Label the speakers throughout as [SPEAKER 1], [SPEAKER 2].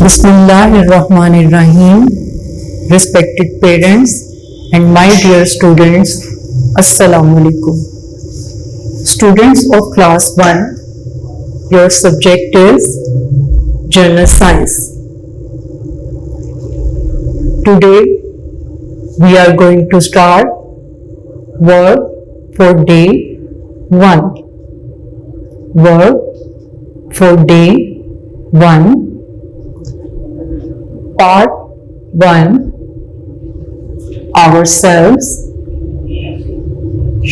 [SPEAKER 1] Bismillahirrahmanirrahim. Respected parents and my dear students, Assalamu alaikum. Students of class 1, your subject is General Science. Today we are going to start work for day 1. Work for day 1. Part 1, Ourselves.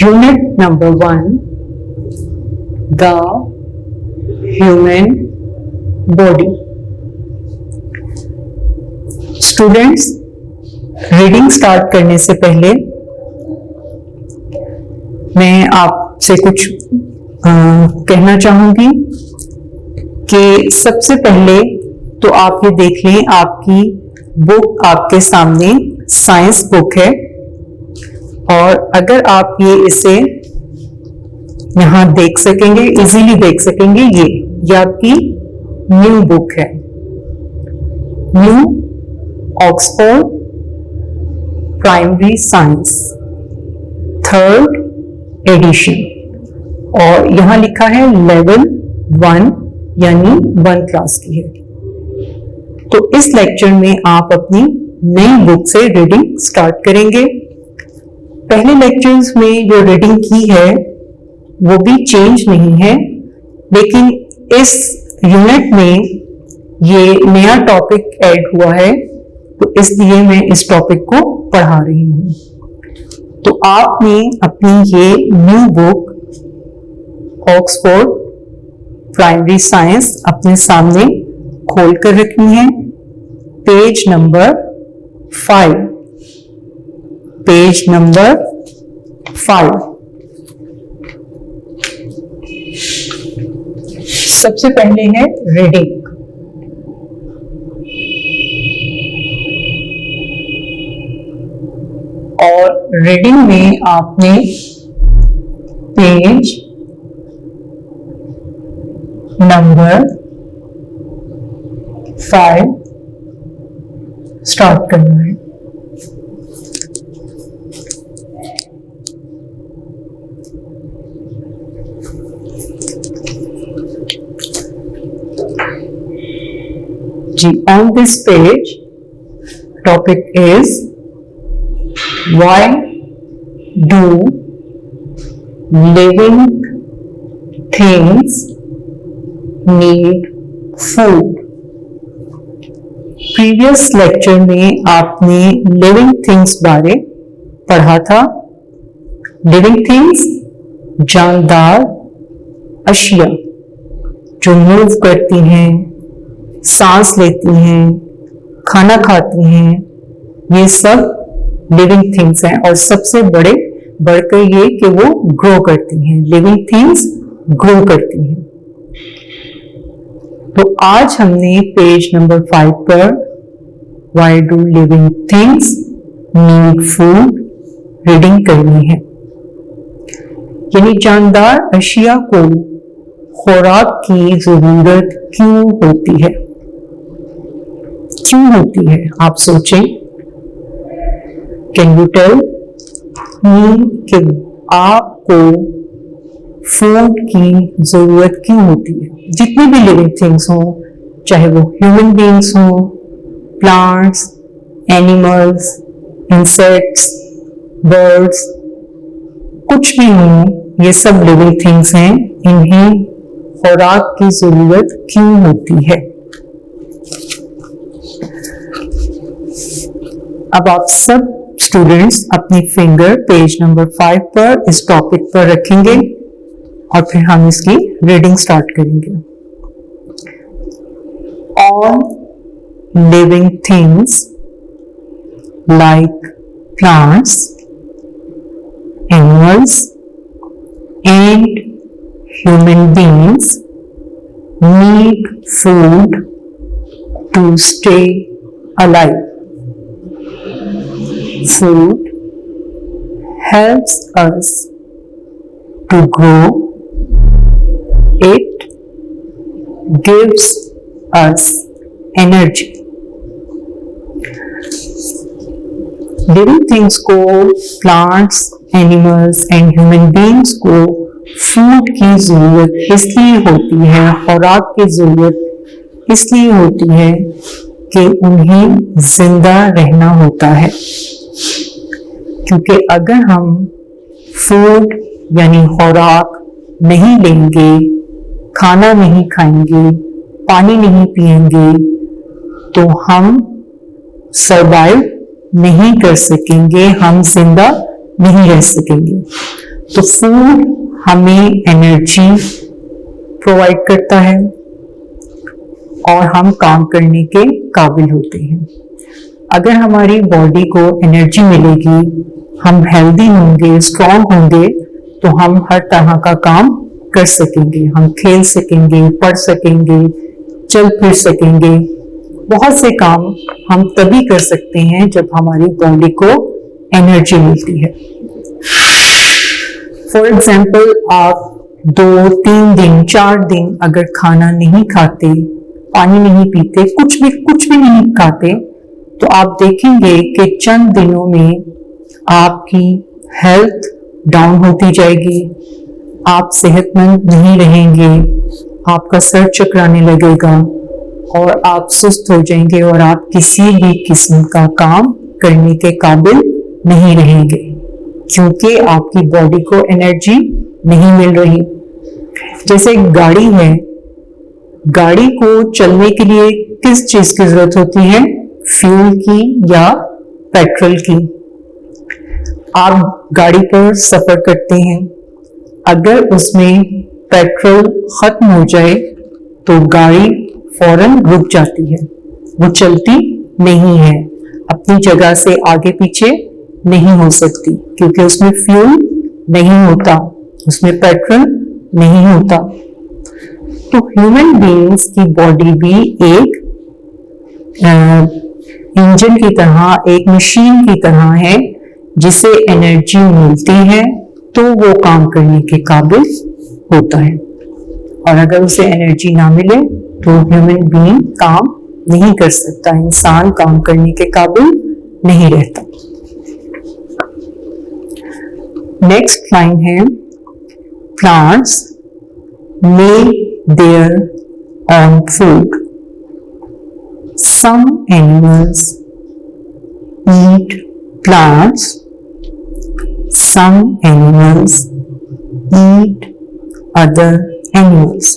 [SPEAKER 1] Unit number 1, The Human Body. Students, reading start करने से पहले मैं आपसे कुछ कहना चाहूंगी कि सबसे पहले तो आप ये देख लें, आपकी बुक आपके सामने साइंस बुक है और अगर आप इसे यहां देख सकेंगे, इजीली देख सकेंगे, ये आपकी न्यू बुक है, new Oxford primary science 3rd edition और यहां लिखा है लेवल 1 यानी 1 क्लास की है। तो इस लेक्चर में आप अपनी नई बुक से रीडिंग स्टार्ट करेंगे। पहले लेक्चर्स में जो रीडिंग की है वो भी चेंज नहीं है, लेकिन इस यूनिट में ये नया टॉपिक ऐड हुआ है तो इसलिए मैं इस टॉपिक को पढ़ा रही हूँ। तो आपने अपनी ये new book Oxford primary science अपने सामने खोल कर रखनी है। Page number 5, page number 5। सबसे पहले है रीडिंग। और रीडिंग में आपने पेज नंबर 5 स्टार्ट करना है। जी, on this page topic is why do living things need food? Previous lecture में आपने लिविंग थिंग्स बारे पढ़ा था। लिविंग थिंग्स जानदार अशिया जो मूव करती हैं, सांस लेती हैं, खाना खाती हैं, ये सब लिविंग थिंग्स हैं और सबसे बढ़कर ये कि वो ग्रो करती हैं। लिविंग थिंग्स ग्रो करती हैं। तो आज हमने पेज नंबर 5 पर Why do living things need food reading करनी है। यानी जानदार अशिया को खुराक की जरूरत क्यों होती है? क्यों होती है आप सोचें। कैन यू टेल मी कि आपको फूड की जरूरत क्यों होती है? जितनी भी लिविंग थिंग्स हों, चाहे वो ह्यूमन बीइंग्स हों, प्लांट्स, एनिमल्स, इंसेक्ट्स, बर्ड्स, कुछ भी हों, ये सब लिविंग थिंग्स हैं। इन्हें खुराक की जरूरत क्यों होती है? अब आप सब स्टूडेंट्स अपनी फिंगर पेज नंबर 5 पर इस टॉपिक पर रखेंगे और फिर हम इसकी रीडिंग स्टार्ट करेंगे। All living things like plants, animals, and human beings need food to stay alive. Food helps us to grow. It gives us energy. Living things को, plants, animals and human beings को food की जरूरत इसलिए होती है, खुराक की जरूरत इसलिए होती है कि उन्हें जिंदा रहना होता है। क्योंकि अगर हम फूड यानी खुराक नहीं लेंगे, खाना नहीं खाएंगे, पानी नहीं पिएंगे, तो हम सरवाइव नहीं कर सकेंगे, हम जिंदा नहीं रह सकेंगे। तो फूड हमें एनर्जी प्रोवाइड करता है और हम काम करने के काबिल होते हैं। अगर हमारी बॉडी को एनर्जी मिलेगी, हम हेल्दी होंगे, स्ट्रांग होंगे, तो हम हर तरह का काम कर सकेंगे। हम खेल सकेंगे, पढ़ सकेंगे, चल फिर सकेंगे। बहुत से काम हम तभी कर सकते हैं जब हमारी बॉडी को एनर्जी मिलती है। फॉर एग्जाम्पल, आप 2, 3 दिन, 4 दिन अगर खाना नहीं खाते, पानी नहीं पीते, कुछ भी नहीं खाते, तो आप देखेंगे कि चंद दिनों में आपकी हेल्थ डाउन होती जाएगी, आप सेहतमंद नहीं रहेंगे, आपका सर चकराने लगेगा और आप सुस्त हो जाएंगे और आप किसी भी किस्म का काम करने के काबिल नहीं रहेंगे, क्योंकि आपकी बॉडी को एनर्जी नहीं मिल रही। जैसे गाड़ी है, गाड़ी को चलने के लिए किस चीज की जरूरत होती है? फ्यूल की या पेट्रोल की। आप गाड़ी पर सफर करते हैं, अगर उसमें पेट्रोल खत्म हो जाए तो गाड़ी फौरन रुक जाती है, वो चलती नहीं है, अपनी जगह से आगे पीछे नहीं हो सकती, क्योंकि उसमें फ्यूल नहीं होता, उसमें पेट्रोल नहीं होता। तो ह्यूमन बीइंग्स की बॉडी भी एक इंजन की तरह, एक मशीन की तरह है, जिसे एनर्जी मिलती है तो वो काम करने के काबिल होता है, और अगर उसे एनर्जी ना मिले तो ह्यूमन बीइंग काम नहीं कर सकता, इंसान काम करने के काबिल नहीं रहता। नेक्स्ट लाइन है, plants make their own food. Some animals eat plants. Some animals eat other animals.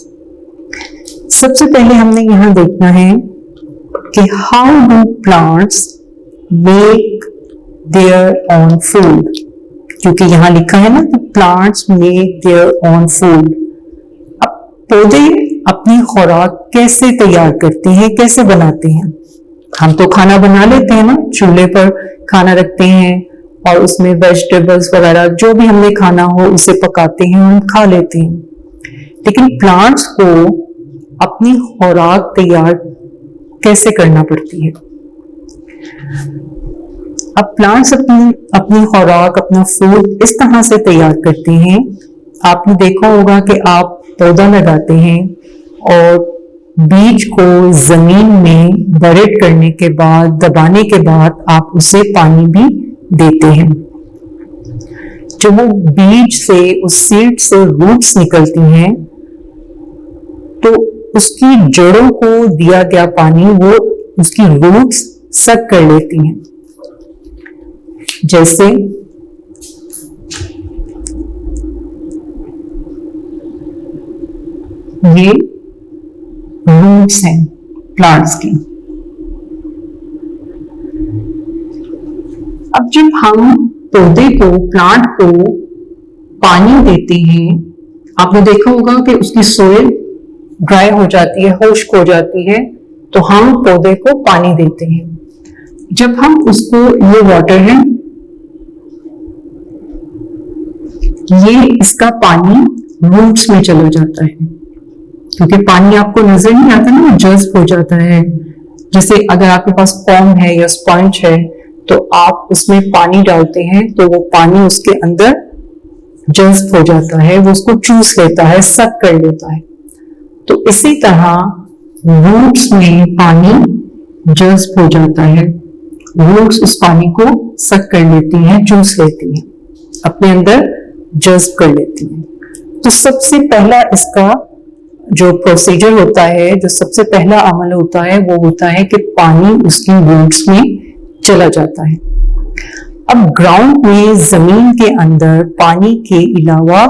[SPEAKER 1] सबसे पहले हमने यहां देखना है कि how do plants make their own food, क्योंकि यहां लिखा है ना कि plants make their own food. अब पौधे अपनी खुराक कैसे तैयार करते हैं, कैसे बनाते हैं? हम तो खाना बना लेते हैं ना, चूल्हे पर खाना रखते हैं और उसमें वेजिटेबल्स वगैरह जो भी हमने खाना हो उसे पकाते हैं, हम खा लेते हैं। लेकिन प्लांट्स को अपनी खुराक तैयार कैसे करना पड़ती है? अब प्लांट्स अपनी खुराक, अपना फूड इस तरह से तैयार करते हैं। आपने देखा होगा कि आप पौधा लगाते हैं और बीज को जमीन में बरेड करने के बाद, दबाने के बाद आप उसे पानी भी देते हैं। जब वो बीज से, उस सीड से रूट्स निकलती हैं, तो उसकी जड़ों को दिया गया पानी वो उसकी रूट्स सक कर लेती हैं। जैसे ये रूट्स हैं प्लांट्स की। अब जब हम पौधे को, प्लांट को पानी देते हैं, आपने देखा होगा कि उसकी सोइल ड्राई हो जाती है, खुश्क हो जाती है, तो हम पौधे को पानी देते हैं। जब हम उसको, ये वाटर है, ये इसका पानी रूट्स में चला जाता है, क्योंकि पानी आपको नजर नहीं आता ना, जज्ब हो जाता है। जैसे अगर आपके पास कॉम है या स्पंज है, तो आप उसमें पानी डालते हैं तो वो पानी उसके अंदर जज्ब हो जाता है, वो उसको चूस लेता है, सक कर लेता है। तो इसी तरह रूट्स में पानी जज्ब हो जाता है, रूट्स उस पानी को सक कर लेती हैं, चूस लेती हैं, अपने अंदर जज्ब कर लेती हैं। तो सबसे पहला इसका जो प्रोसीजर होता है, जो सबसे पहला अमल होता है, वो होता है कि पानी उसकी रूट्स में चला जाता है। अब ग्राउंड में, जमीन के अंदर पानी के अलावा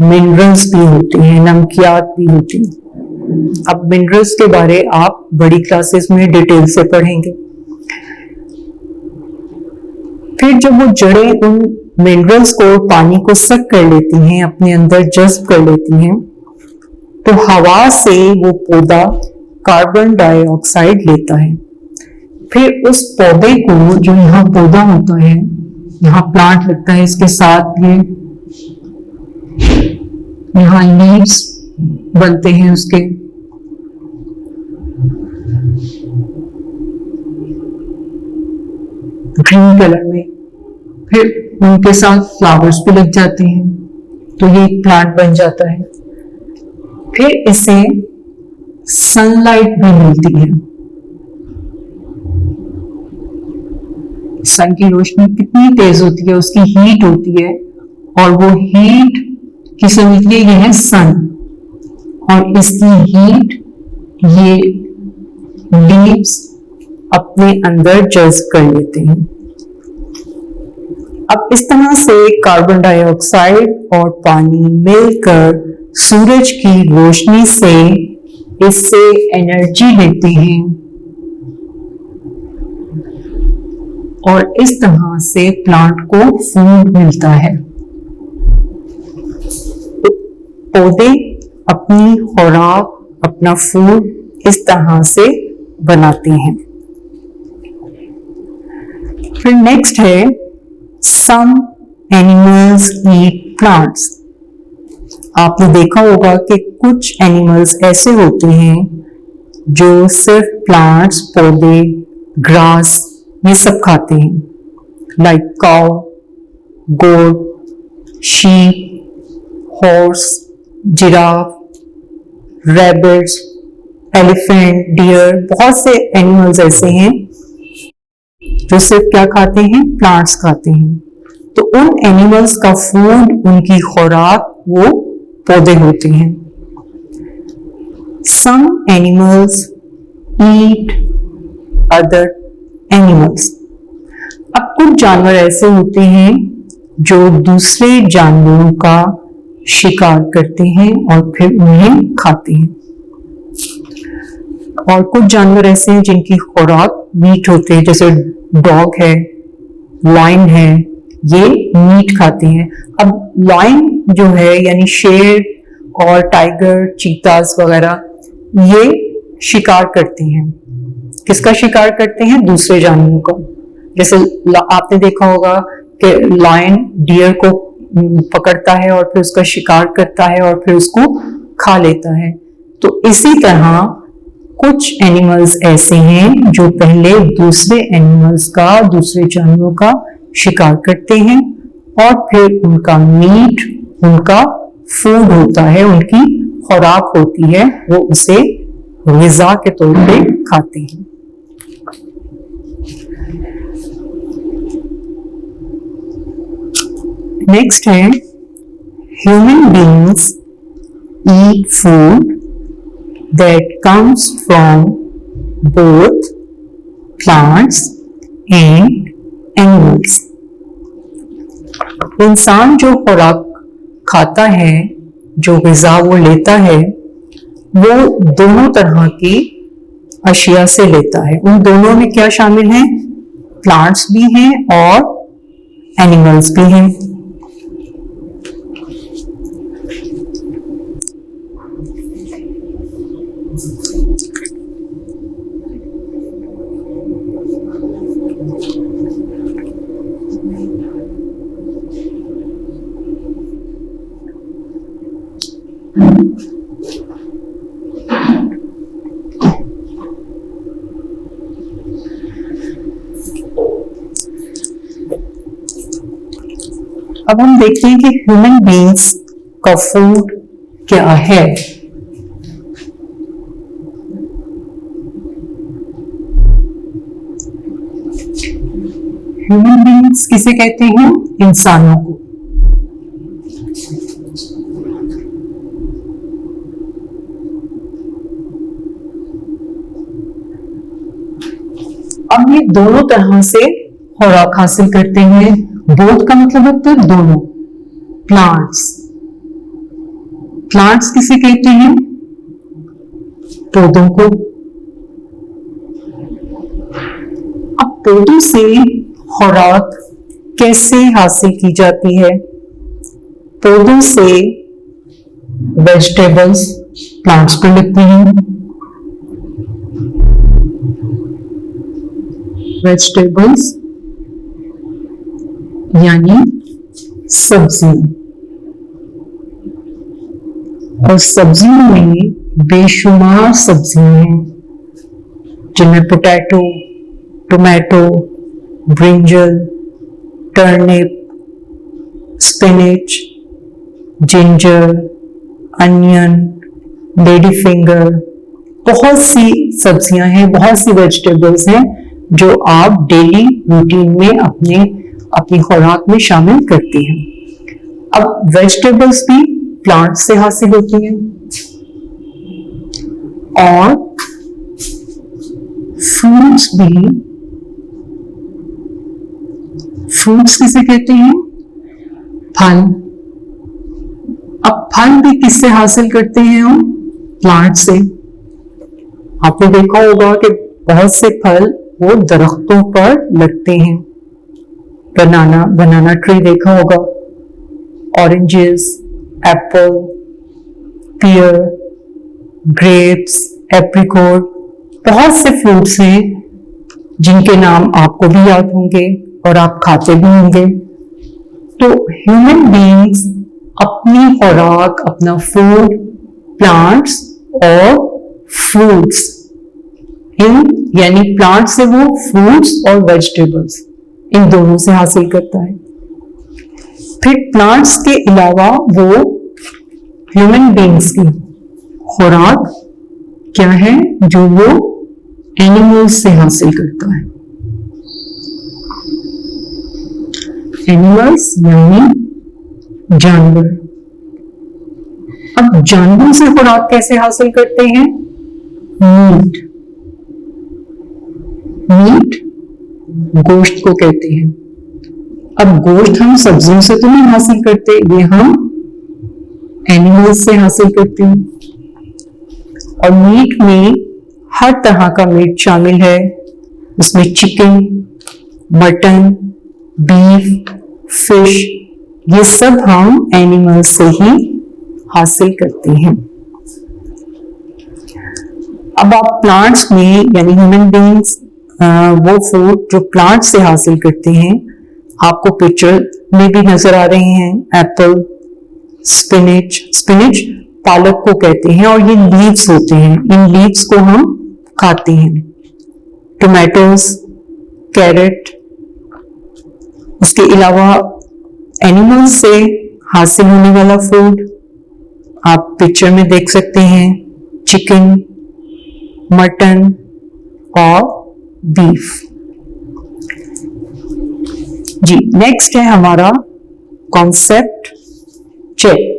[SPEAKER 1] मिनरल्स भी होते हैं, नमकियात भी होती हैं। अब मिनरल्स के बारे आप बड़ी क्लासेस में डिटेल से पढ़ेंगे। फिर जब वो जड़ें उन मिनरल्स को, पानी को सक कर लेती हैं, अपने अंदर जज्ब कर लेती हैं, तो हवा से वो पौधा कार्बन डाइऑक्साइड लेता है। फिर उस पौधे को, जो यहाँ पौधा होता है, यहाँ प्लांट लगता है, इसके साथ ये यहाँ लीव्स बनते हैं उसके, ग्रीन कलर में, फिर उनके साथ फ्लावर्स भी लग जाते हैं, तो ये एक प्लांट बन जाता है। फिर इसे सनलाइट भी मिलती है। सन की रोशनी कितनी तेज होती है, उसकी हीट होती है, और वो हीट की समझिए ये है सन, और इसकी हीट ये लीव्स अपने अंदर जज्ब कर लेते हैं। अब इस तरह से कार्बन डाइऑक्साइड और पानी मिलकर सूरज की रोशनी से इससे एनर्जी लेते हैं, और इस तरह से प्लांट को फूड मिलता है। पौधे अपनी खुराक, अपना फूड इस तरह से बनाते हैं। फिर नेक्स्ट है, सम एनिमल्स ईट प्लांट्स। आपने देखा होगा कि कुछ एनिमल्स ऐसे होते हैं जो सिर्फ प्लांट्स, पौधे, ग्रास, ये सब खाते हैं, like cow, goat, sheep, horse, giraffe, rabbits, elephant, deer. बहुत से एनिमल्स ऐसे हैं जो सिर्फ क्या खाते हैं, प्लांट्स खाते हैं। तो उन एनिमल्स का फूड, उनकी खुराक, वो पौधे होते हैं। Some animals eat other animals. अब कुछ जानवर ऐसे होते हैं जो दूसरे जानवरों का शिकार करते हैं और फिर उन्हें खाते हैं, और कुछ जानवर ऐसे हैं जिनकी खुराक मीट होते हैं, जैसे डॉग है, लायन है, ये मीट खाते हैं। अब लायन जो है, यानी शेर और टाइगर, चीतास वगैरह, ये शिकार करते हैं। किसका शिकार करते हैं? दूसरे जानवरों का। जैसे आपने देखा होगा कि लायन डियर को पकड़ता है और फिर उसका शिकार करता है और फिर उसको खा लेता है। तो इसी तरह कुछ एनिमल्स ऐसे हैं जो पहले दूसरे एनिमल्स का, दूसरे जानवरों का शिकार करते हैं और फिर उनका मीट, उनका फूड होता है, उनकी खुराक होती है, वो उसे ग़िज़ा के तौर पे खाते हैं। नेक्स्ट है, human beings eat food that comes from both plants and animals. इंसान जो खुराक खाता है, जो ग़िज़ा वो लेता है, वो दोनों तरह की अशिया से लेता है। उन दोनों में क्या शामिल है? प्लांट्स भी हैं और एनिमल्स भी हैं। अब हम देखते हैं कि ह्यूमन बीइंग्स का फूड क्या है। ह्यूमन बीइंग्स किसे कहते हैं? इंसानों को। अब ये दोनों तरह से खुराक हासिल करते हैं। बोथ का मतलब होता है दोनों। प्लांट्स, प्लांट्स किसे कहते हैं? पौधों को। अब पौधों से खुराक कैसे हासिल की जाती है? पौधों से वेजिटेबल्स प्लांट्स पर लगती हैं। वेजिटेबल्स यानी सब्जियां, और सब्जियों में बेशुमार सब्जियां हैं जिनमें potato, tomato, brinjal, turnip, spinach, ginger, onion, lady finger, बहुत सी सब्जियां हैं, बहुत सी वेजिटेबल्स हैं जो आप डेली रूटीन में अपनी खुराक में शामिल करते हैं। अब वेजिटेबल्स भी प्लांट से हासिल होती हैं और फ्रूट्स भी। फ्रूट्स किसे कहते हैं? फल। अब फल भी किससे हासिल करते हैं हम? प्लांट से। आपने देखा होगा कि बहुत से फल वो दरख्तों पर लगते हैं। बनाना ट्री देखा होगा, ऑरेंजेस, एप्पल, पियर, ग्रेप्स, एप्रिकॉट, बहुत से फ्रूट्स हैं जिनके नाम आपको भी याद होंगे और आप खाते भी होंगे। तो ह्यूमन बीइंग्स अपनी खुराक, अपना फूड प्लांट्स और फ्रूट्स, यानी प्लांट से वो फ्रूट्स और वेजिटेबल्स इन दोनों से हासिल करता है। फिर प्लांट्स के अलावा वो ह्यूमन बीइंग्स की खुराक क्या है जो वो एनिमल्स से हासिल करता है। एनिमल्स यानी जानवर। अब जानवरों से खुराक कैसे हासिल करते हैं? मीट। मीट गोश्त को कहते हैं। अब गोश्त हम सब्जियों से तो नहीं हासिल करते, ये हम एनिमल्स से हासिल करते हैं। और मीट में हर तरह का मीट शामिल है। उसमें चिकन, मटन, बीफ, फिश, ये सब हम एनिमल्स से ही हासिल करते हैं। अब आप प्लांट्स में यानी ह्यूमन बीइंग्स वो फूड जो प्लांट से हासिल करते हैं आपको पिक्चर में भी नजर आ रहे हैं। एप्पल, स्पिनच, स्पिनच पालक को कहते हैं और ये लीव्स होते हैं, इन लीव्स को हम खाते हैं। Tomatoes, carrot. उसके अलावा एनिमल्स से हासिल होने वाला फूड आप पिक्चर में देख सकते हैं, चिकन, मटन और बीफ। जी, नेक्स्ट है हमारा कॉन्सेप्ट चेक।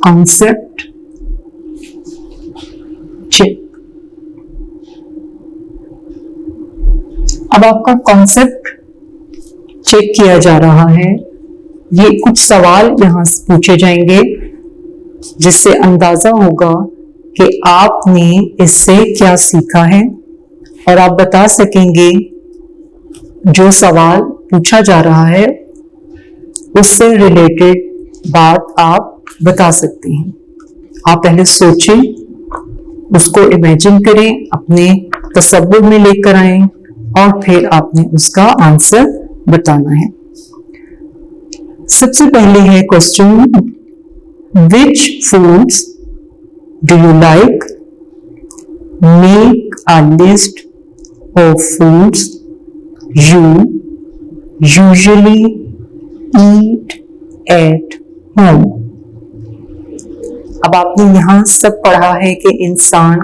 [SPEAKER 1] concept check. अब आपका कॉन्सेप्ट चेक किया जा रहा है। ये कुछ सवाल यहां पूछे जाएंगे जिससे अंदाजा होगा कि आपने इससे क्या सीखा है, और आप बता सकेंगे जो सवाल पूछा जा रहा है उससे रिलेटेड बात आप बता सकते हैं। आप पहले सोचें, उसको इमेजिन करें, अपने तसव्वुर में लेकर आएं और फिर आपने उसका आंसर बताना है। सबसे पहले है question, which foods do you like? Make a list of foods you usually eat at home. अब आपने यहां सब पढ़ा है कि इंसान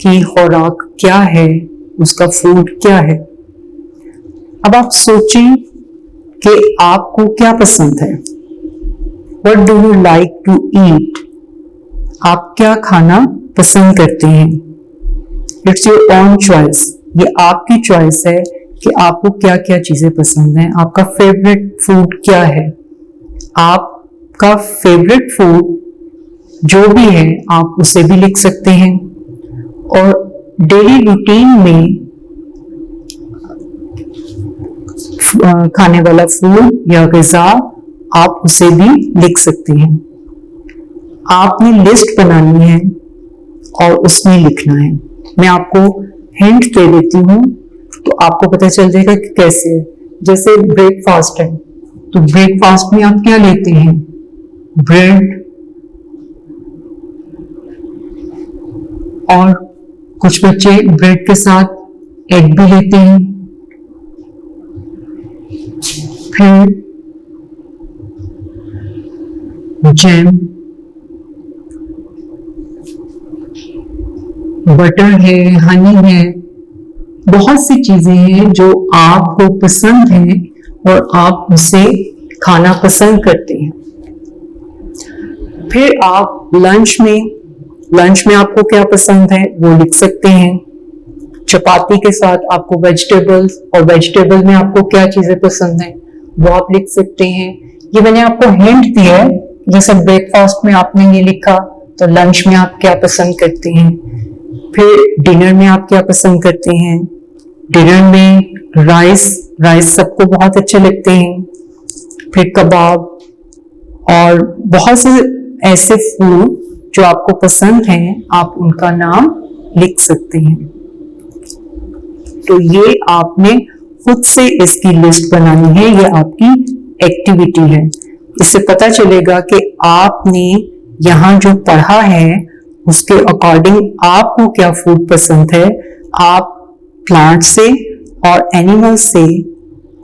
[SPEAKER 1] की खुराक क्या है, उसका फूड क्या है। अब आप सोचें कि आपको क्या पसंद है। What do you like to eat? आप क्या खाना पसंद करते हैं? It's your own choice. ये आपकी चॉइस है कि आपको क्या क्या चीजें पसंद हैं। आपका फेवरेट फूड क्या है? आपका फेवरेट फूड जो भी है आप उसे भी लिख सकते हैं, और डेली रूटीन में खाने वाला फूड या ग़िज़ा आप उसे भी लिख सकते हैं। आपने लिस्ट बनानी है और उसमें लिखना है। मैं आपको हिंट दे देती हूँ तो आपको पता चल जाएगा कि कैसे है। जैसे ब्रेकफास्ट है तो ब्रेकफास्ट में आप क्या लेते हैं? ब्रेड, और कुछ बच्चे ब्रेड के साथ एग भी लेते हैं। फिर जैम, बटर है, हनी है, बहुत सी चीजें हैं जो आपको पसंद है और आप उसे खाना पसंद करते हैं। फिर आप लंच में आपको क्या पसंद है वो लिख सकते हैं। चपाती के साथ आपको वेजिटेबल्स, और वेजिटेबल में आपको क्या चीजें पसंद हैं वो आप लिख सकते हैं। ये मैंने आपको हिंट दिया है। जैसे ब्रेकफास्ट में आपने ये लिखा तो लंच में आप क्या पसंद करते हैं। फिर डिनर में आप क्या पसंद करते हैं। डिनर में राइस सबको बहुत अच्छे लगते हैं। फिर कबाब और बहुत से ऐसे फूड जो आपको पसंद हैं, आप उनका नाम लिख सकते हैं। तो ये आपने खुद से इसकी लिस्ट बनानी है, ये आपकी एक्टिविटी है। इससे पता चलेगा कि आपने यहाँ जो पढ़ा है उसके अकॉर्डिंग आपको क्या फूड पसंद है। आप प्लांट से और एनिमल से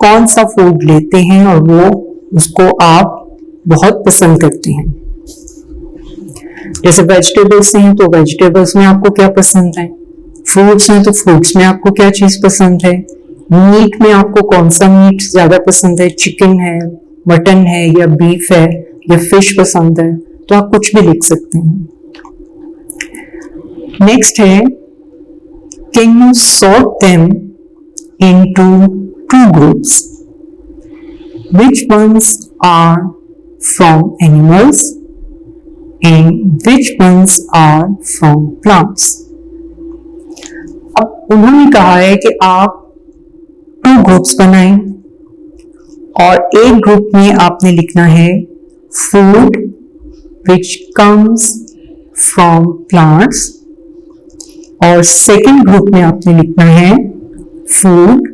[SPEAKER 1] कौन सा फूड लेते हैं और वो उसको आप बहुत पसंद करते हैं। जैसे वेजिटेबल्स हैं तो वेजिटेबल्स में आपको क्या पसंद है। फ्रूट्स हैं तो फ्रूट्स में आपको क्या चीज पसंद है। मीट में आपको कौन सा मीट ज्यादा पसंद है, चिकन है, मटन है, या बीफ है, या फिश पसंद है, तो आप कुछ भी लिख सकते हैं। नेक्स्ट है, can you sort them into 2 groups, which ones are from animals and which ones are from plants। अब उन्होंने कहा है कि आप 2 ग्रुप्स बनाएं और एक ग्रुप में आपने लिखना है food which comes from plants, और सेकेंड ग्रुप में आपने लिखना है food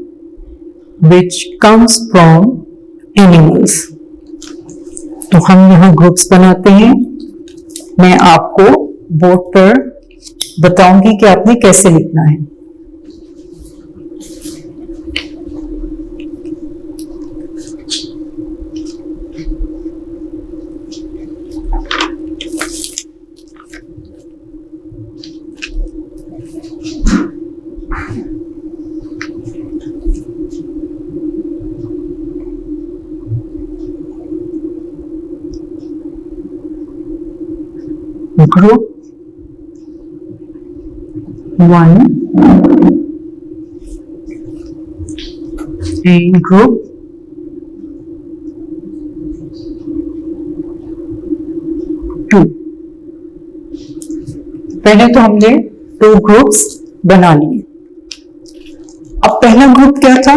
[SPEAKER 1] which comes from animals. तो हम यहाँ ग्रुप्स बनाते हैं। मैं आपको बोर्ड पर बताऊंगी कि आपने कैसे लिखना है। group 1 and group 2। पहले तो हमने 2 ग्रुप्स बना लिए। अब पहला ग्रुप क्या था?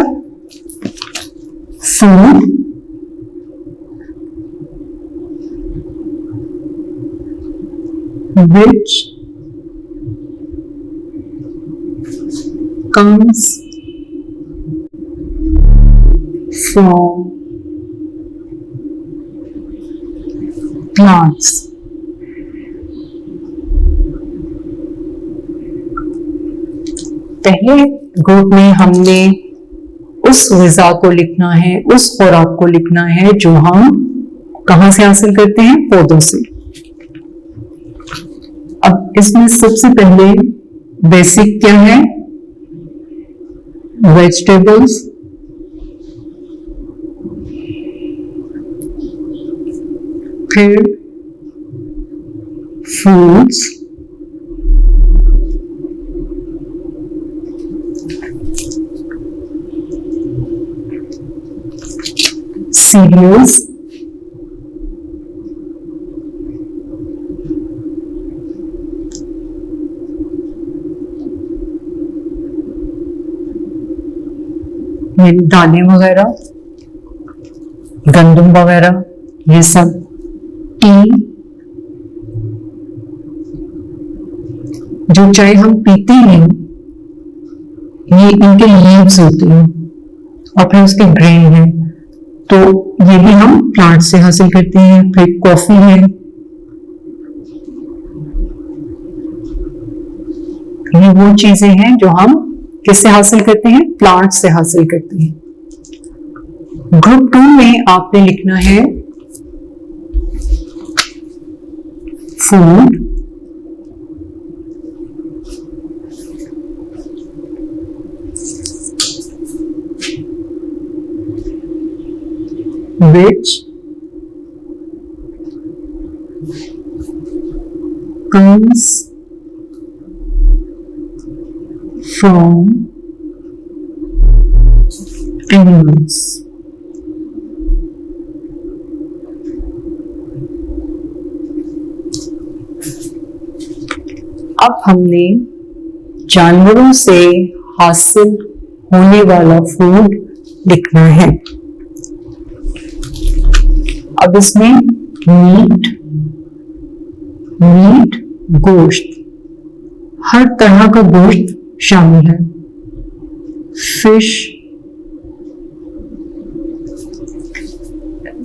[SPEAKER 1] Food, which comes from plants। पहले ग्रुप में हमने उस ग़िज़ा को लिखना है, उस खुराक को लिखना है जो हम कहां से हासिल करते हैं? पौधों से। अब इसमें सबसे पहले बेसिक क्या है? वेजिटेबल्स, फिर फ्रूट्स, सीरियल्स, यानी दालें वगैरह, गंदम वगैरह, ये सब, टी, जो चाय हम पीते हैं ये इनके लीव्स होते हैं और फिर उसके ग्रेन है, तो ये भी हम प्लांट से हासिल करते हैं। फिर कॉफी है, ये वो चीजें हैं जो हम किससे हासिल करते हैं? प्लांट से हासिल करते हैं। ग्रुप 2 में आपने लिखना है food, which comes from animals। अब हमने जानवरों से हासिल होने वाला फूड लिखना है। अब इसमें मीट, गोश्त, हर तरह का गोश्त शामिल है। फिश,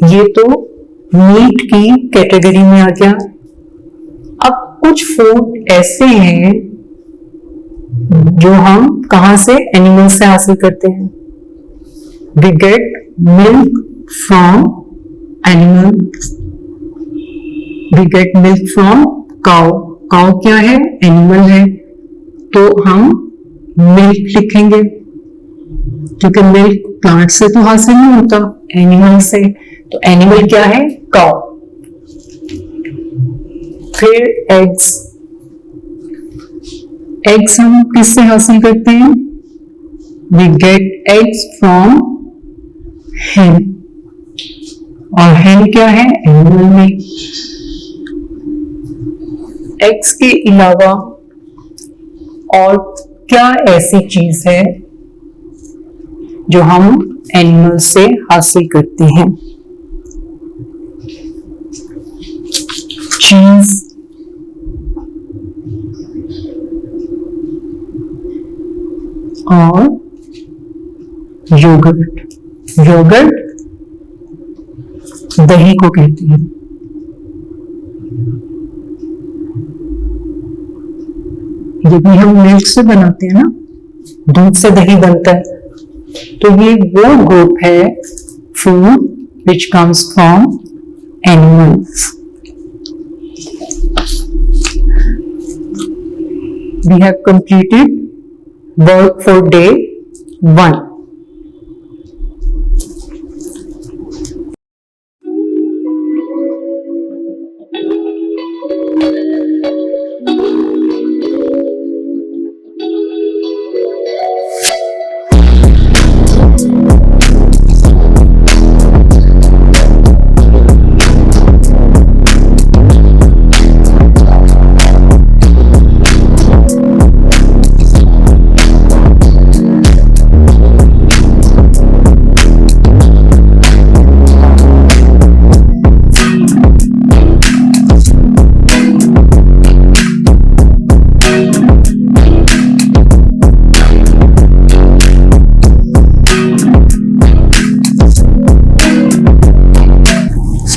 [SPEAKER 1] ये तो मीट की कैटेगरी में आ गया। अब कुछ फूड ऐसे हैं जो हम कहां से? एनिमल से हासिल करते हैं। We get milk from animals, we get milk from cow. Cow क्या है? एनिमल है, तो हम मिल्क लिखेंगे क्योंकि मिल्क प्लांट से तो हासिल नहीं होता, एनिमल से। तो एनिमल क्या है? काउ। फिर एग्स, एग्स हम किससे हासिल करते हैं? We get eggs from hen, और hen क्या है? एनिमल में। एग्स के अलावा और क्या ऐसी चीज है जो हम एनिमल से हासिल करते हैं? चीज, और योगर्ट। योगर्ट दही को कहते हैं। ये भी हम मिल्क से बनाते हैं ना, दूध से दही बनता है। तो ये वो ग्रुप है food which comes from animals. We have completed work for day 1.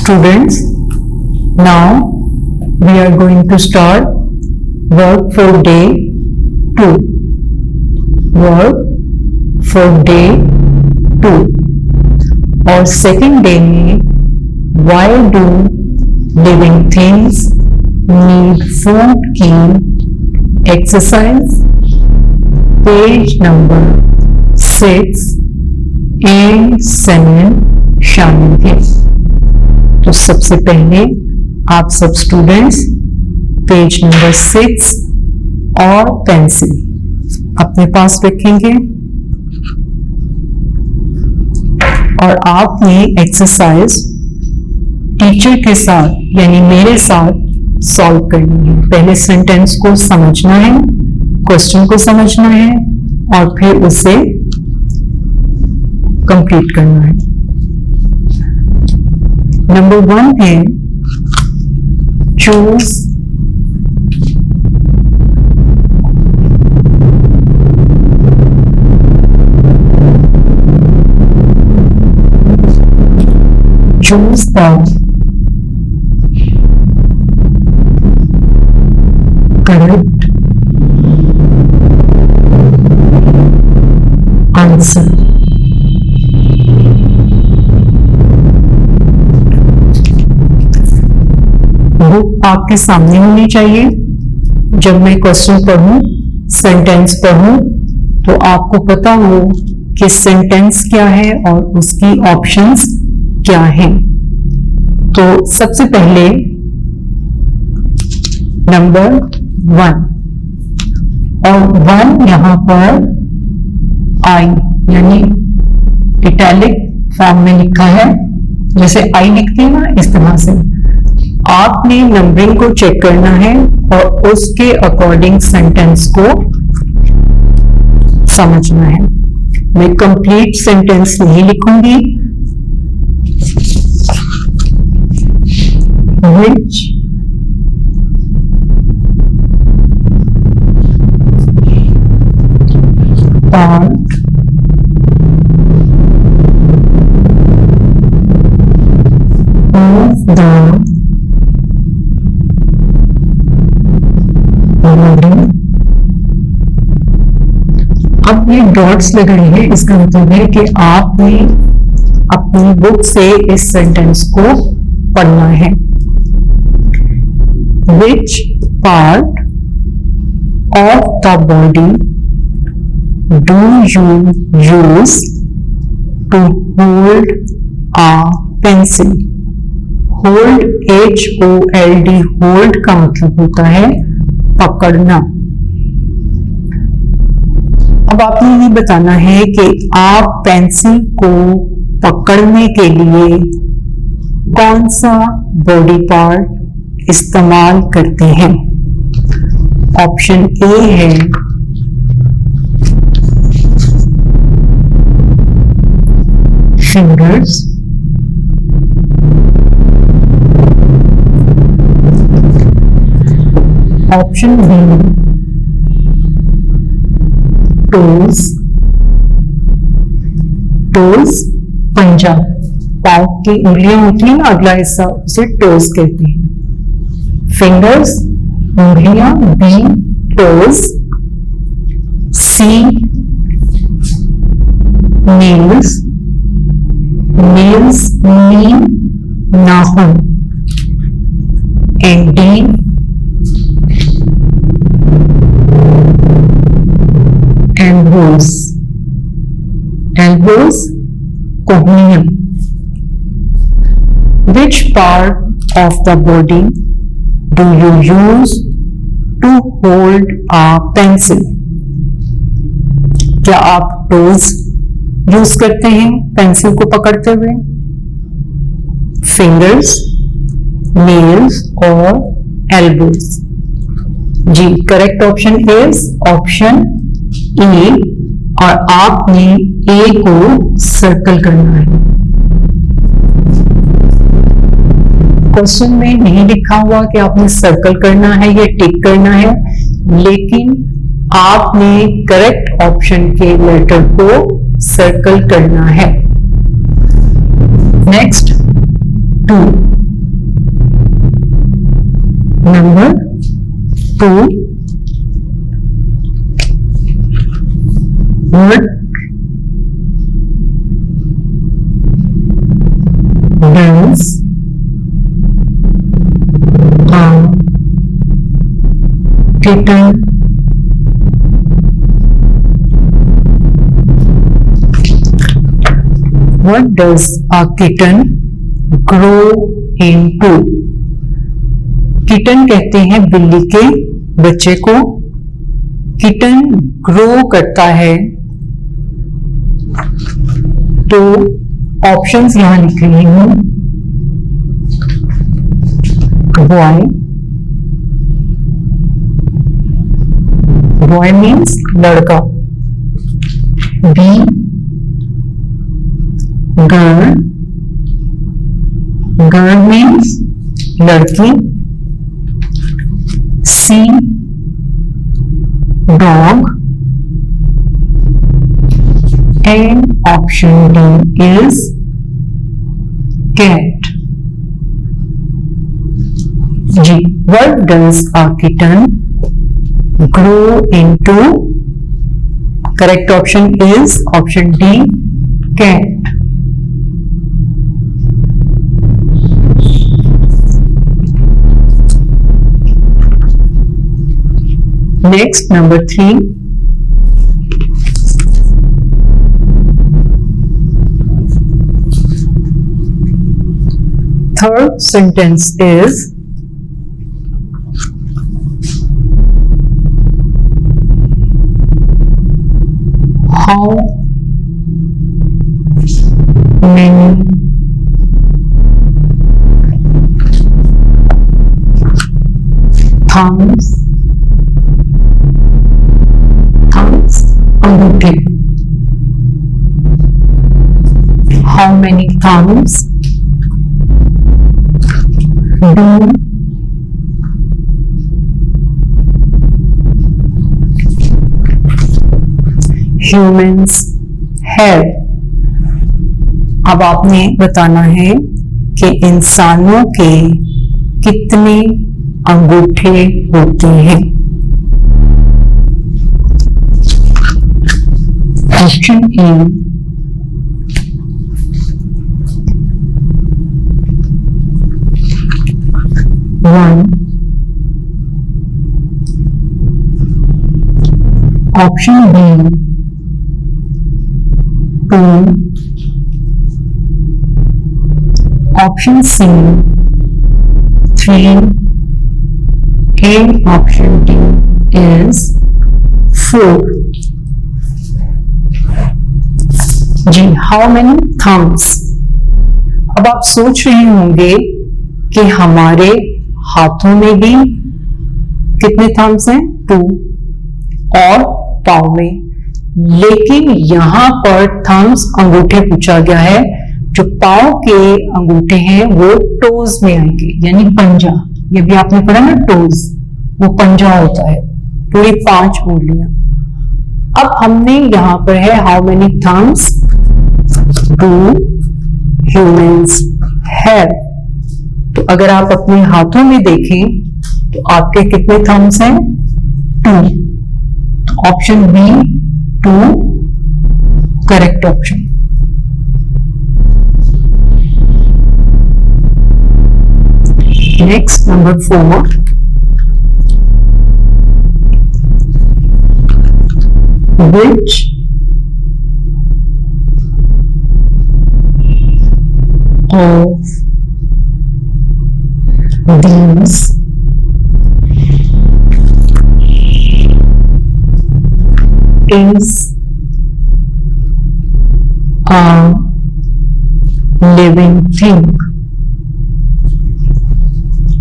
[SPEAKER 1] Students, now we are going to start work for day 2. Work for day 2 और second day में why do living things need food की exercise page number 6 and 7 शामिल है। तो सबसे पहले आप सब स्टूडेंट्स पेज नंबर 6 और पेंसिल अपने पास रखेंगे और आपने एक्सरसाइज टीचर के साथ यानी मेरे साथ सॉल्व करनी है। पहले सेंटेंस को समझना है, क्वेश्चन को समझना है और फिर उसे कंप्लीट करना है। नंबर 1 है choose the correct answer. Book आपके सामने होनी चाहिए। जब मैं क्वेश्चन पढ़ूं, सेंटेंस पढ़ूं, तो आपको पता हो कि सेंटेंस क्या है और उसकी ऑप्शंस क्या हैं। तो सबसे पहले नंबर 1 और 1 यहां पर आई यानी इटैलिक फॉर्म में लिखा है, जैसे आई लिखते हैं ना, इस तरह से आपने नंबरिंग को चेक करना है और उसके अकॉर्डिंग सेंटेंस को समझना है। मैं कंप्लीट सेंटेंस नहीं लिखूंगी। Which part of the body, अब ये डॉट्स लग रहे हैं, इसका मतलब है कि आपने अपनी बुक से इस सेंटेंस को पढ़ना है। Which part of the body do you use to hold a pencil? Hold, HOLD, hold का मतलब होता है पकड़ना। अब आपने ये बताना है कि आप पेंसिल को पकड़ने के लिए कौन सा बॉडी पार्ट इस्तेमाल करते हैं। ऑप्शन ए है fingers, option B toes, toes पंजा, पाँव की उंगलियां होती है ना, अगला हिस्सा, उसे टोज कहते हैं। फिंगर्स उंगलियां, B toes, C nails, nails mean नाखून, एंड डी एल्बोज, एल्बोज कोहनियां। Which part of the body do you use to hold a pencil? क्या आप टोज यूज करते हैं पेंसिल को पकड़ते हुए? फिंगर्स, नेल्स और एल्बोज। जी, correct option is option A और आपने ए को सर्कल करना है। क्वेश्चन में नहीं लिखा हुआ कि आपने सर्कल करना है या टिक करना है, लेकिन आपने करेक्ट ऑप्शन के लेटर को सर्कल करना है। Next 2 Number 2, what does a kitten What does a kitten grow into? Kitten कहते हैं बिल्ली के बच्चे को। किटन ग्रो करता है, तो ऑप्शंस यहां लिख रही हूं। बॉय, बॉय मीन्स लड़का। बी, गर्ल, गर्ल मीन्स लड़की। सी, dog, and option D is cat. G, what does a kitten grow into? Correct option is option D, cat. Next, number 3. Third sentence is how many thumbs अंगूठे, how many thumbs do humans have? अब आपने बताना है कि इंसानों के कितने अंगूठे होते हैं। Option A, 1. Option B, 2. Option C, 3. And option D is 4. जी, हाउ मेनी थम्स। अब आप सोच रहे होंगे कि हमारे हाथों में भी कितने थम्स हैं? 2, और पाँव में। लेकिन यहां पर थम्स अंगूठे पूछा गया है। जो पाँव के अंगूठे हैं वो टोज में आएंगे, यानी पंजा। ये भी आपने पढ़ा ना, टोज वो पंजा होता है। पूरी 5 उंगलियां। अब हमने यहां पर है how many thumbs do humans have. तो अगर आप अपने हाथों में देखें तो आपके कितने थम्स हैं? 2। Option B 2 correct option. Next, number 4। Which of these is a living thing?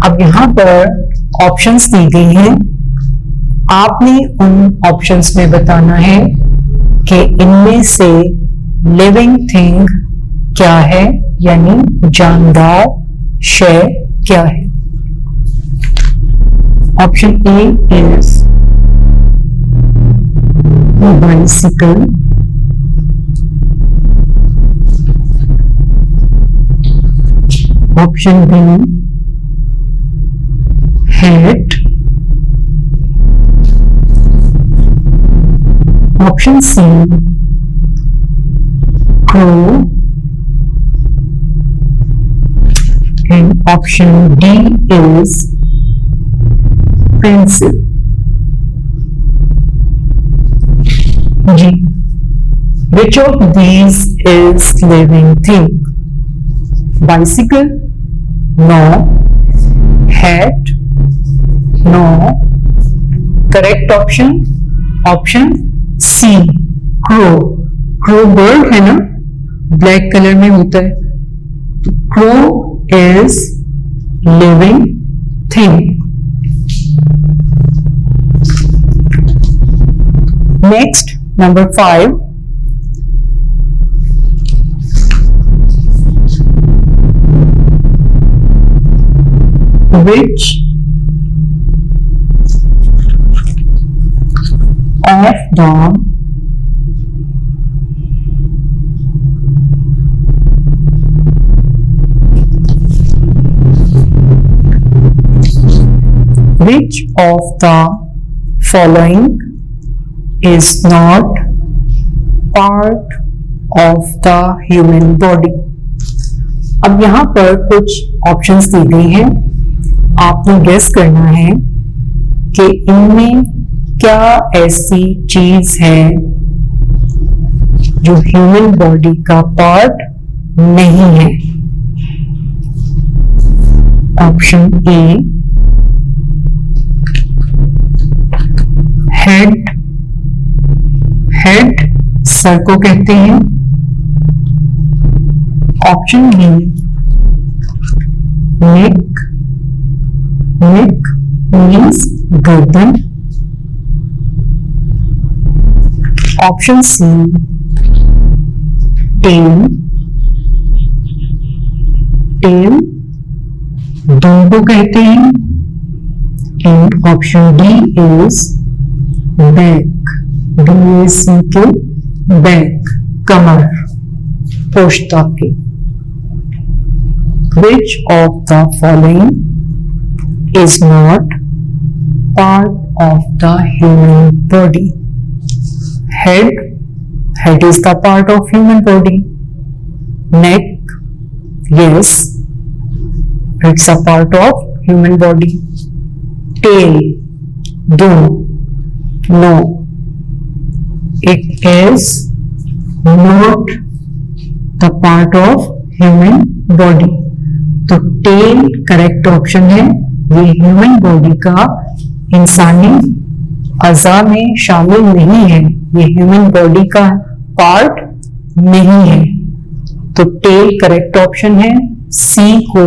[SPEAKER 1] अब यहां पर ऑप्शंस दी गई हैं। आपने उन ऑप्शंस में बताना है कि इनमें से लिविंग थिंग क्या है, यानी जानदार शय क्या है। Option A is bicycle, option B hat. Option C, crow. And option D is pencil. G. Which of these is living thing? Bicycle? No. Hat? No. Correct option? Option C, crow. Crow bird है ना, black colour में होता है. Crow is living thing. Next, number 5. Which of the following is not part of the human body? अब यहां पर कुछ options दी गई हैं, आपने गेस करना है कि इनमें क्या ऐसी चीज है जो ह्यूमन बॉडी का पार्ट नहीं है. Option A, head. हेड सर को कहते हैं. Option B, neck. Neck means गर्दन. Option C, tail. टेल दूम को कहते हैं. And option D is back. BAC के बैक, कमर, पोश्ताक की. Which of the following is not part of the human body? Head. Head is the part of human body. Neck. Yes, it's a part of human body. Tail. No, it is not the part of human body. तो tell correct option है. ये human body का इंसानी अज़ा में शामिल नहीं है, ये ह्यूमन बॉडी का पार्ट नहीं है. तो टेल करेक्ट ऑप्शन है. सी को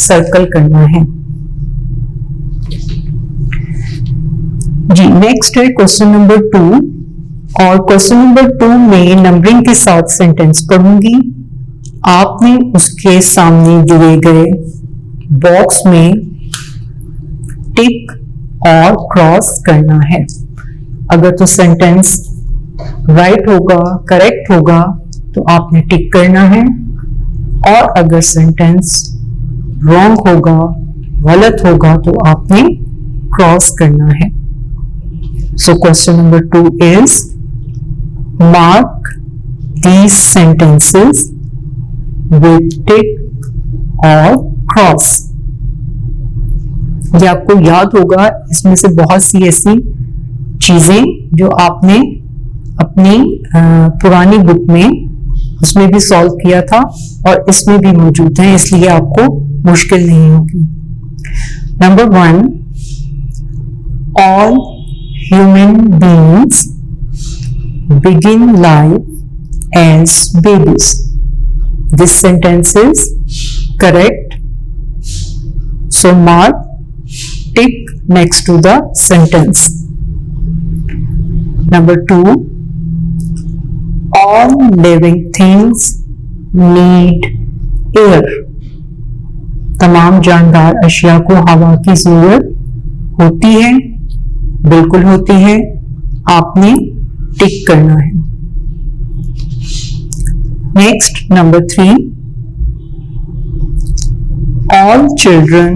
[SPEAKER 1] सर्कल करना है. जी नेक्स्ट है क्वेश्चन नंबर 2. और क्वेश्चन नंबर 2 में नंबरिंग के साथ सेंटेंस पढ़ूंगी. आपने उसके सामने दिए गए बॉक्स में टिक और क्रॉस करना है. अगर तो सेंटेंस राइट होगा, करेक्ट होगा, तो आपने टिक करना है. और अगर सेंटेंस रॉन्ग होगा, गलत होगा, तो आपने क्रॉस करना है. So question number 2 is mark these sentences with tick और cross. ये आपको याद होगा, इसमें से बहुत सी ऐसी चीजें जो आपने अपनी पुरानी बुक में उसमें भी सॉल्व किया था और इसमें भी मौजूद है, इसलिए आपको मुश्किल नहीं होगी. Number 1, all human beings begin life as babies. This sentence is correct. So mark tick next to the sentence. Number 2, all living things need air. तमाम जानदार अशिया को हवा की जरूरत होती है, बिल्कुल होती है. आपने टिक करना है. Next, number 3, all children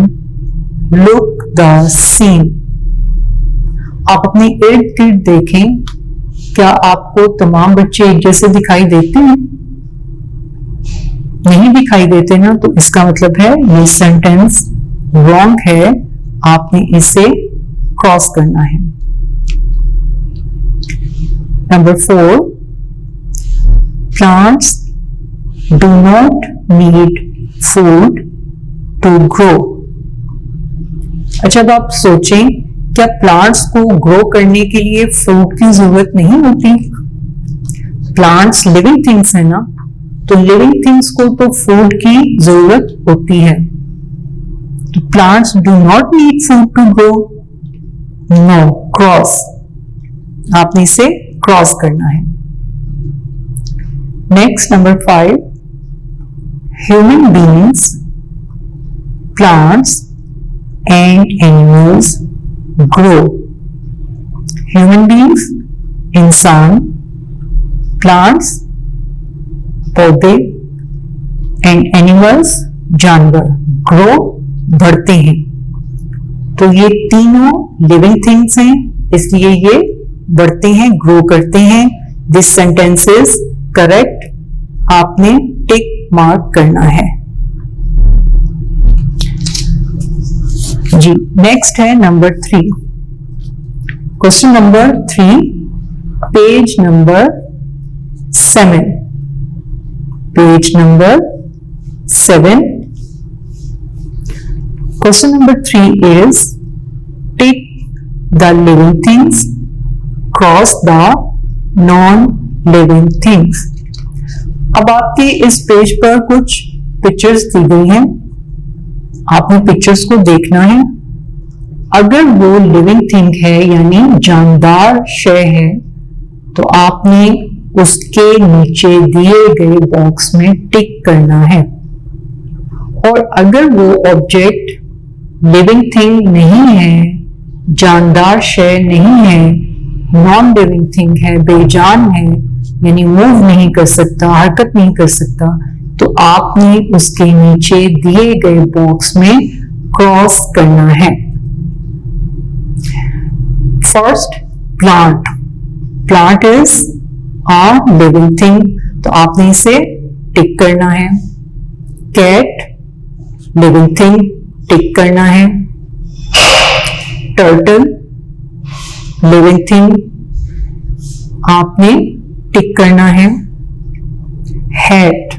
[SPEAKER 1] look the scene. आप अपने इर्द गिर्द देखें, क्या आपको तमाम बच्चे एक जैसे दिखाई देते हैं? नहीं दिखाई देते ना, तो इसका मतलब है ये सेंटेंस रॉन्ग है, आपने इसे क्रॉस करना है। Number 4, plants do not need food to grow. अच्छा, अब आप सोचें, क्या प्लांट्स को ग्रो करने के लिए फूड की जरूरत नहीं होती? प्लांट्स लिविंग थिंग्स है ना, तो लिविंग थिंग्स को तो फूड की जरूरत होती है। तो plants do not need food to grow, no, cross, आपने इसे क्रॉस करना है। Next number 5, human beings, plants and animals grow. Human beings इंसान, प्लांट्स पौधे, एंड एनिमल्स जानवर ग्रो बढ़ते हैं। तो ये तीनों लिविंग थिंग्स हैं, इसलिए ये बढ़ते हैं, ग्रो करते हैं। दिस सेंटेंस इज करेक्ट, आपने टिक मार्क करना है जी। नेक्स्ट है number 3, question number 3, page number 7, page number 7। Question number 3 is tick the living things, cross the non living things. अब आपके इस पेज पर कुछ पिक्चर्स दी गई हैं, आपने पिक्चर्स को देखना है। अगर वो लिविंग थिंग है यानी जानदार शय है, तो आपने उसके नीचे दिए गए बॉक्स में टिक करना है। और अगर वो ऑब्जेक्ट लिविंग थिंग नहीं है, जानदार शय नहीं है, नॉन लिविंग थिंग है, बेजान है, यानी मूव नहीं कर सकता, हरकत नहीं कर सकता, तो आपने उसके नीचे दिए गए बॉक्स में क्रॉस करना है। First, plant, plant is a living thing, तो आपने इसे टिक करना है। कैट लिविंग थिंग, टिक करना है। टर्टल लिविंग थिंग, आपने टिक करना है। हैट,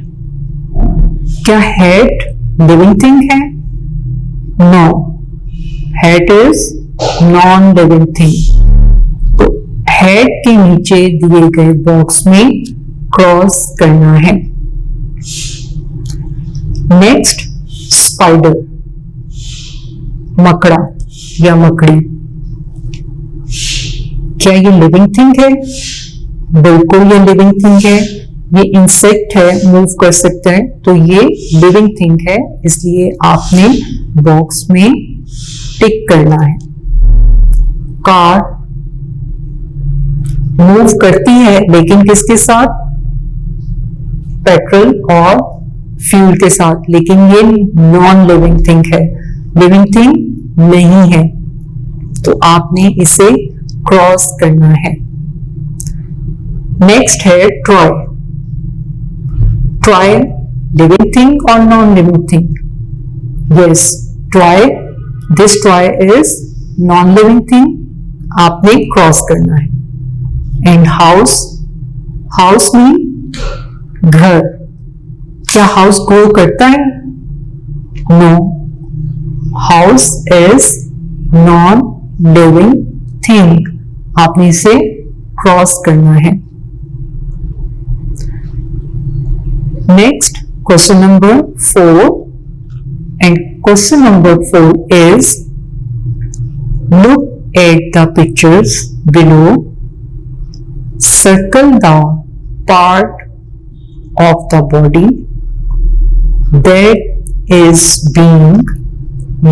[SPEAKER 1] क्या हैट लिविंग थिंग है? No, hat is non living thing. तो हैट के नीचे दिए गए बॉक्स में क्रॉस करना है। नेक्स्ट, स्पाइडर, मकड़ा या मकड़ी, क्या ये लिविंग थिंग है? बिल्कुल ये लिविंग थिंग है, ये इंसेक्ट है, मूव कर सकता है, तो ये लिविंग थिंग है, इसलिए आपने बॉक्स में टिक करना है। कार मूव करती है, लेकिन किसके साथ? पेट्रोल और फ्यूल के साथ, लेकिन ये नॉन लिविंग थिंग है, लिविंग थिंग नहीं है, तो आपने इसे क्रॉस करना है। नेक्स्ट है टॉय, टॉय लिविंग थिंग और non living thing? Yes, toy, this toy is non living thing, आपने क्रॉस करना है। एंड हाउस, हाउस मीन घर, क्या हाउस ग्रो करता है? No, house is non living thing, आपने इसे क्रॉस करना है। Next, question number 4, and question number 4 is look at the pictures below, circle the part of the body that is being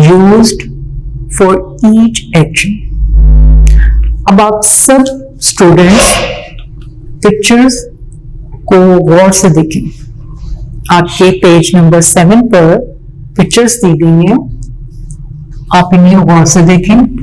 [SPEAKER 1] used for each action. अब आप सब students pictures को गौर से देखें। आपके पेज नंबर 7 पर पिक्चर्स दी गई हैं, आप इन्हें गौर से देखें।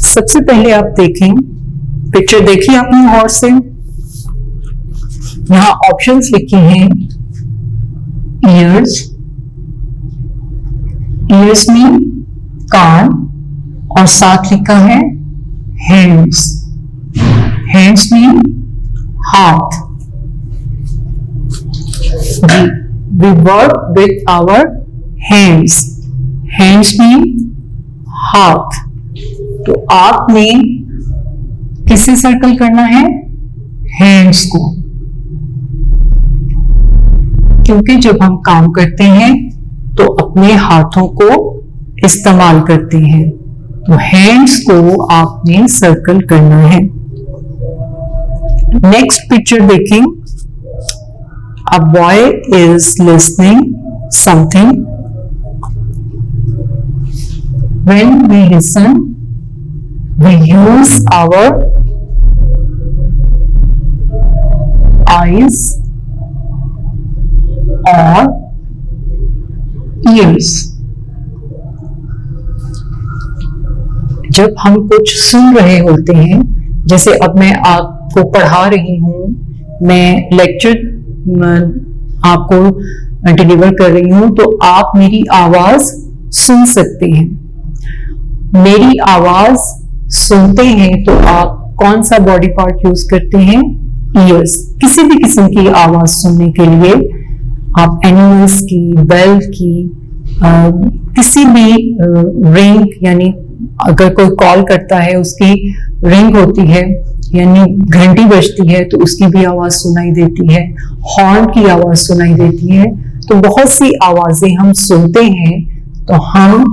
[SPEAKER 1] सबसे पहले आप देखें, पिक्चर देखिए आपने गौर से। यहां ऑप्शंस लिखे हैं ईयर्स, ईयर्स में कान और साथ लिखा है हैंड्स, हैंड्स में हाथ। We work with our hands, hands में हाथ। तो आपने किसे सर्कल करना है? हैंड्स को, क्योंकि जब हम काम करते हैं तो अपने हाथों को इस्तेमाल करते हैं, तो हैंड्स को आपने सर्कल करना है। नेक्स्ट पिक्चर देखें। A boy is listening something. When we listen we use our eyes or ears। जब हम कुछ सुन रहे होते हैं, जैसे अब मैं आपको पढ़ा रही हूं, मैं लेक्चर आपको डिलीवर कर रही हूं, तो आप मेरी आवाज सुन सकते हैं। मेरी आवाज सुनते हैं तो आप कौन सा बॉडी पार्ट यूज करते हैं? ईयर्स। किसी भी किस्म की आवाज सुनने के लिए आप एनिमल्स की, बेल की, किसी भी रिंग, यानी अगर कोई कॉल करता है उसकी रिंग होती है, यानी घंटी बजती है तो उसकी भी आवाज सुनाई देती है, हॉर्न की आवाज सुनाई देती है। तो बहुत सी आवाजें हम सुनते हैं, तो हम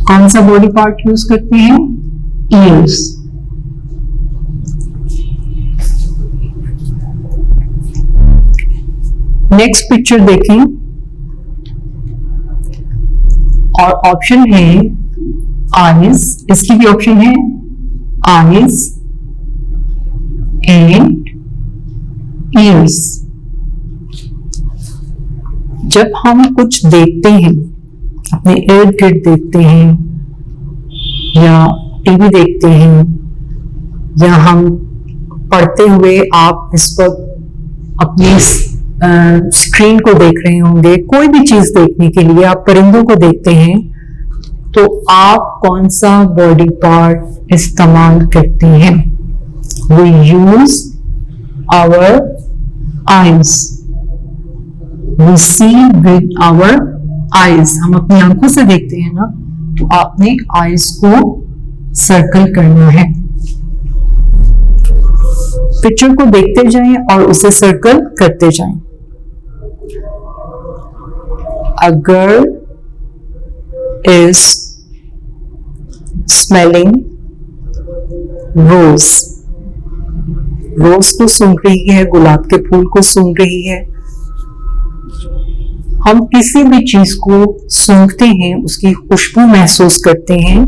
[SPEAKER 1] कौन सा बॉडी पार्ट यूज करते हैं? ईयर्स। नेक्स्ट पिक्चर देखें, और ऑप्शन है आईज, इसकी भी ऑप्शन है आईज एंड ईयर्स। जब हम कुछ देखते हैं, अपने इर्द गिर्द देखते हैं, या टीवी देखते हैं, या हम पढ़ते हुए आप इस वक्त अपनी स्क्रीन को देख रहे होंगे, कोई भी चीज देखने के लिए आप परिंदों को देखते हैं, तो आप कौन सा बॉडी पार्ट इस्तेमाल करते हैं? We use our eyes. We see with our eyes. हम अपनी आंखों से देखते हैं ना, तो आपने आईज को सर्कल करना है। पिक्चर को देखते जाएं और उसे सर्कल करते जाएं। A girl is smelling rose. रोज को सूंघ रही है, गुलाब के फूल को सूंघ रही है। हम किसी भी चीज को सूंघते हैं, उसकी खुशबू महसूस करते हैं,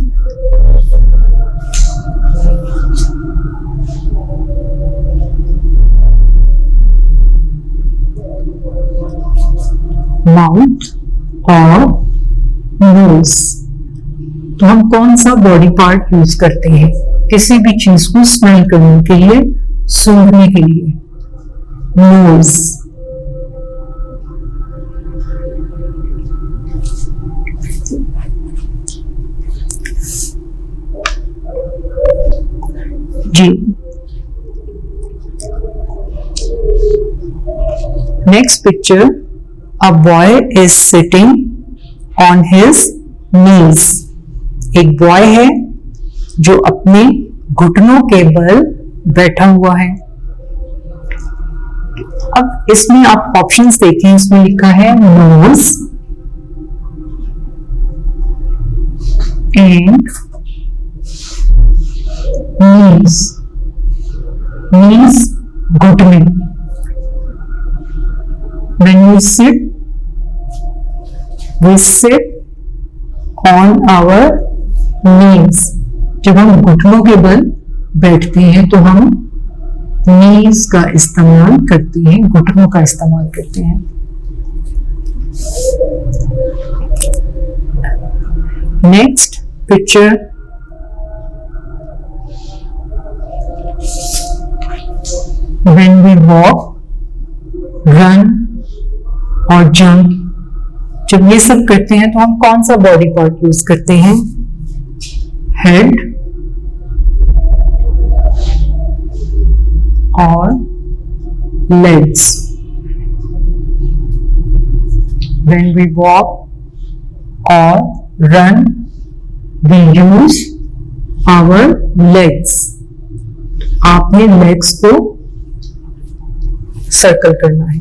[SPEAKER 1] माउथ और नोज। तो हम कौन सा बॉडी पार्ट यूज करते हैं किसी भी चीज को स्मेल करने के लिए, सूंघने के लिए? नोज। जी, next picture, a boy is sitting on his knees. एक बॉय है जो अपने घुटनों के बल बैठा हुआ है। अब इसमें आप ऑप्शंस देखें, इसमें लिखा है नोज एंड नीज। नीज घुटने। When we sit on our knees। जब हम घुटनों के बल बैठते हैं तो हम नीज का इस्तेमाल करते हैं, घुटनों का इस्तेमाल करते हैं। Next picture, when we walk, run और जंप, जब ये सब करते हैं तो हम कौन सा बॉडी पार्ट यूज करते हैं? हेड और legs. When we walk or run, we use our legs। आपने लेग्स को सर्कल करना है।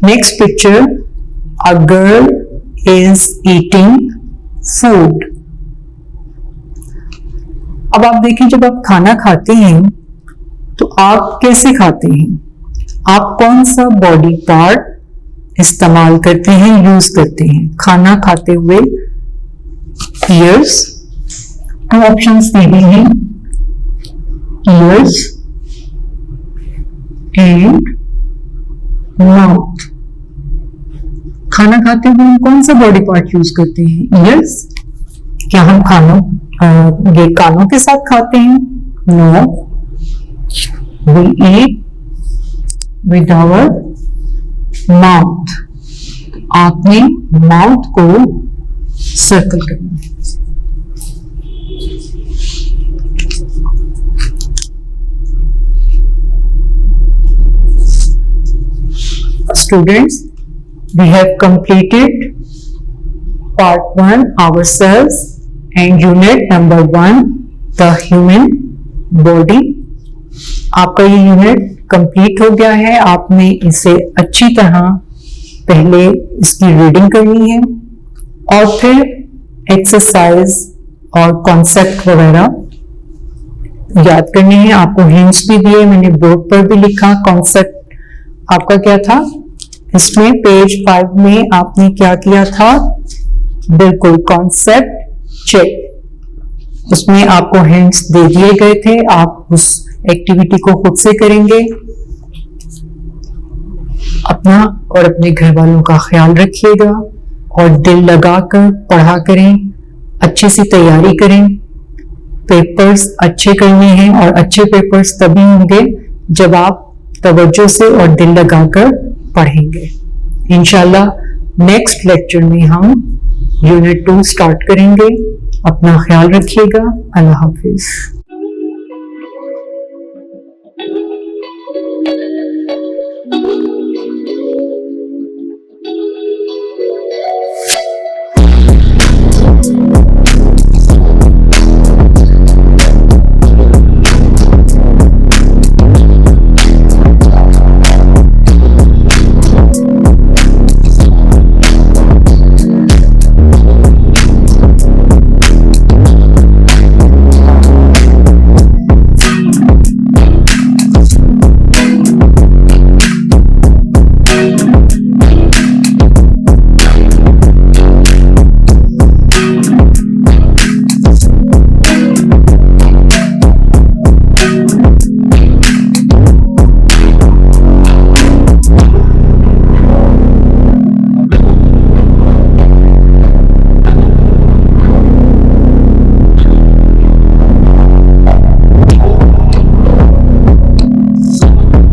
[SPEAKER 1] Next picture, a girl is eating food. अब आप देखिए, जब आप खाना खाते हैं तो आप कैसे खाते हैं? आप कौन सा बॉडी पार्ट इस्तेमाल करते हैं, यूज करते हैं खाना खाते हुए? ईयर्स, 2 ऑप्शंस दे दिए हैं, ईयर्स एंड माउथ। खाना खाते हुए हम कौन सा बॉडी पार्ट यूज करते हैं? ईयर्स। क्या हम ये कानों के साथ खाते हैं? No, we eat with our mouth. आपने माउथ को सर्कल करना है। Students, we have completed part 1 ourselves and unit number 1 the human body। आपका ये यूनिट कंप्लीट हो गया है। आपने इसे अच्छी तरह पहले इसकी रीडिंग करनी है और फिर एक्सरसाइज और कॉन्सेप्ट वगैरह याद करने हैं। आपको हिंट्स भी दिए, मैंने बोर्ड पर भी लिखा। कॉन्सेप्ट आपका क्या था? इसमें पेज 5 में आपने क्या किया था? बिल्कुल कॉन्सेप्ट चेक। उसमें आपको हिंट्स दे दिए गए थे, आप उस एक्टिविटी को खुद से करेंगे। अपना और अपने घर वालों का ख्याल रखिएगा और दिल लगाकर पढ़ा करें, अच्छी सी तैयारी करें। पेपर्स अच्छे करने हैं और अच्छे पेपर्स तभी होंगे जब आप तवज्जो से और दिल लगाकर पढ़ेंगे। इंशाल्लाह नेक्स्ट लेक्चर में हम यूनिट 2 स्टार्ट करेंगे। अपना ख्याल रखिएगा। अल्लाह हाफिज।